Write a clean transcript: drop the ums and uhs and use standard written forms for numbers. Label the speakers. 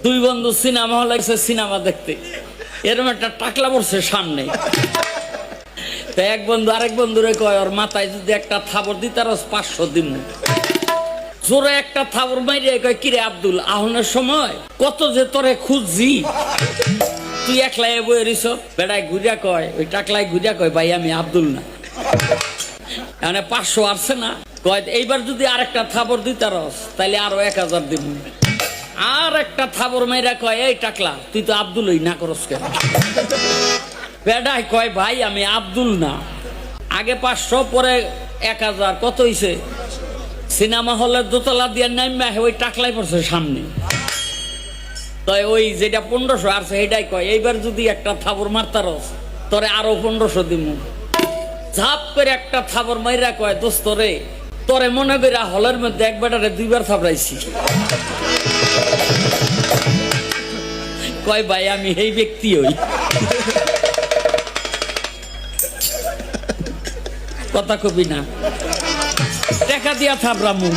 Speaker 1: দুই বন্ধু সিনেমা হলে গেছে সিনেমা দেখতে, এরকম একটা টাকলা পড়ছে সামনে। তো এক বন্ধু আরেক বন্ধুরে কয়, ওর মাথায় যদি একটা থাবর দিতে আর 500 দিন। জোরে একটা থাবর মাইরে কয়, কিরে আব্দুল, আহনের সময় কত যে তোরে খুঁজছি, তুই একলাই বই রিস। বেড়ায় ঘুরিয়া কয়, ওই টাকলাই ঘুরিয়া কয়, ভাই আমি আব্দুল না। মানে 500 আসছে না, কয় এইবার যদি আরেকটা থাবর দিতে রস তাইলে আরো 1000 দিব। আর একটা থাবর মাইরা কয়, এই টাকলা তুই তো আব্দুলই না করস কেন? বেড়ায় কয়, ভাই আমি আব্দুল না। আগে 500 পরে 1000, কত হইছে? সিনেমা হলের দোতলা দিয়ে নাইমা ওই টাকলাই পড়ছে সামনে। তাই ওই যেটা 1500 আসছে সেটাই কয়, এইবার যদি একটা থাবর মারতারস তোরে আরো 1500 দিব। ঝাপ করে একটা থাবর মাইরা কয়, দোস্ত রে, তোরে মনে কইরা হলের মধ্যে একবারে 2বার থাবড়াইছি। কয়, ভাই আমি এই ব্যক্তি হই। কথা কবি না, টাকা দিয়া থাবড়ামু।